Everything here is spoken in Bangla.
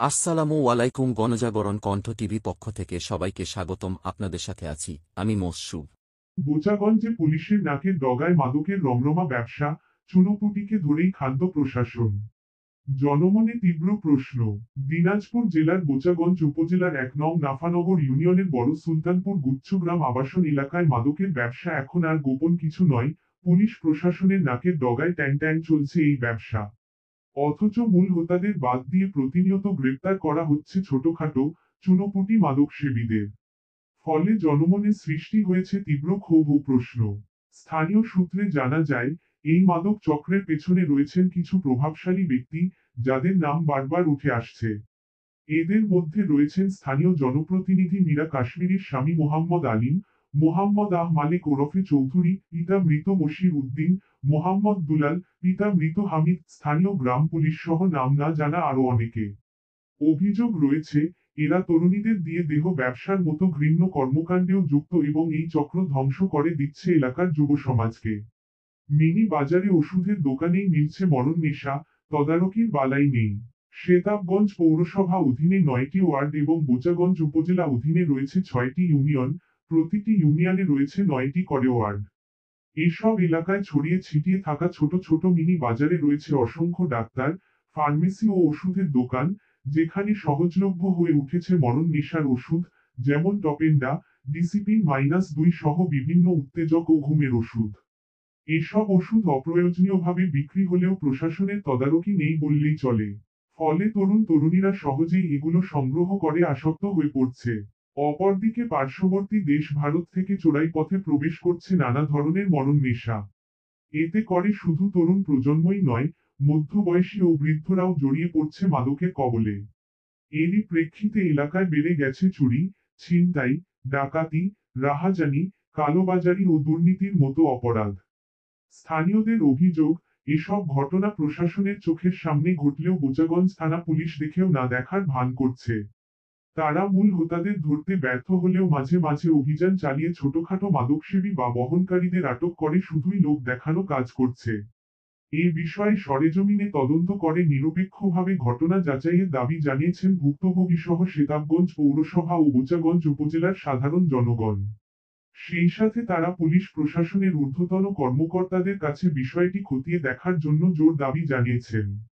আসসালামু আলাইকুম। গণজাগরণ কণ্ঠ টিভি পক্ষ থেকে সবাইকে স্বাগতম। আপনাদের সাথে আছি আমি মোসুব। বোচাগঞ্জে পুলিশের নাকের ডগায় মাদকের রমরমা ব্যবসা, চুনোপুটিকে ধরেই ক্ষান্ত প্রশাসন। জনমনে তীব্র প্রশ্ন। দিনাজপুর জেলার বোচাগঞ্জ উপজেলার ১ নং নাফানগর ইউনিয়নের বড় সুলতানপুর গুচ্ছগ্রাম আবাসন এলাকায় মাদকের ব্যবসা এখন আর গোপন কিছু নয়। পুলিশ প্রশাসনের নাকের ডগায় ট্যাং ট্যাং চলছে এই ব্যবসা। অথচ মূল হোতাদের বাদ দিয়ে প্রতিনিয়ত গ্রেপ্তার করা হচ্ছে ছোটখাটো চুনোপুটি মাদকসেবীদের। ফলে জনমনে সৃষ্টি হয়েছে তীব্র ক্ষোভ ও প্রশ্ন। স্থানীয় সূত্রে জানা যায়, এই মাদক চক্রের পেছনে রয়েছেন কিছু প্রভাবশালী ব্যক্তি, যাদের নাম বারবার উঠে আসছে। এদের মধ্যে রয়েছেন স্থানীয় জনপ্রতিনিধি মীরা কাশ্মীরের স্বামী মোহাম্মদ আলিম, মোহাম্মদ আহ মালিক ওরফে চৌধুরী, পিতা মৃত মশির উদ্দিন, মোহাম্মদ দুলাল, পিতা মৃত হামিদ, স্থানীয় গ্রাম পুলিশ সহ নাম না জানা আরো অনেকে। অভিযোগ রয়েছে, এরা তরুণীদের দিয়ে দেহ ব্যবসার মতো ঘৃণ্য কর্মকাণ্ডেও যুক্ত এবং এই চক্র ধ্বংস করে দিচ্ছে এলাকার যুব সমাজকে। মিনি বাজারে ওষুধের দোকানেই মিলছে মরণ নেশা, তদারকির বালাই নেই। শেতাবগঞ্জ পৌরসভা অধীনে ৯টি ওয়ার্ড এবং বোচাগঞ্জ উপজেলা অধীনে রয়েছে ৬টি ইউনিয়ন, প্রতিটি ইউনিয়নে রয়েছে ৯টি করে ওয়ার্ড। এসব এলাকায় ছড়িয়ে ছিটিয়ে থাকা ছোট ছোট মিনি বাজারে রয়েছে অসংখ্য ডাক্তার, ফার্মেসি ও ওষুধের দোকান, যেখানে সহজলভ্য হয়ে উঠেছে মরণ নেশার ওষুধ, যেমন টপেন্ডা, ডিসিপিন-২ সহ বিভিন্ন উত্তেজক ও ঘুমের ওষুধ। এসব ওষুধ অপ্রয়োজনীয়ভাবে বিক্রি হলেও প্রশাসনের তদারকি নেই বললেই চলে। ফলে তরুণ তরুণীরা সহজেই এগুলো সংগ্রহ করে আসক্ত হয়ে পড়ছে। অপরদিকে পার্শ্ববর্তী দেশ ভারত থেকে চোরাই পথে প্রবেশ করছে নানা ধরনের মরণ নেশা। এতে করে শুধু তরুণ প্রজন্মই নয়, মধ্যবয়সী ও বৃদ্ধরাও জড়িয়ে পড়ছে মাদকের কবলে। এরই প্রেক্ষিতে এলাকায় বেড়ে গেছে চুরি, ছিনতাই, ডাকাতি, রাহাজানি, কালোবাজারি ও দুর্নীতির মতো অপরাধ। স্থানীয়দের অভিযোগ, এসব ঘটনা প্রশাসনের চোখের সামনে ঘটলেও বোচাগঞ্জ থানা পুলিশ দেখেও না দেখার ভান করছে। তারা মূল হোতাদের ধরতে ব্যর্থ হলেও মাঝে মাঝে অভিযান চালিয়ে ছোটখাটো মাদকসেবী বা বহনকারীদের আটক করে শুধুই লোক দেখানো কাজ করছে। এ বিষয়ে সরেজমিনে তদন্ত করে নিরপেক্ষভাবে ঘটনা যাচাইয়ের দাবি জানিয়েছেন ভুক্তভোগীসহ শেতাবগঞ্জ পৌরসভা ও বোচাগঞ্জ উপজেলার সাধারণ জনগণ। সেই সাথে তারা পুলিশ প্রশাসনের ঊর্ধ্বতন কর্মকর্তাদের কাছে বিষয়টি খতিয়ে দেখার জন্য জোর দাবি জানিয়েছেন।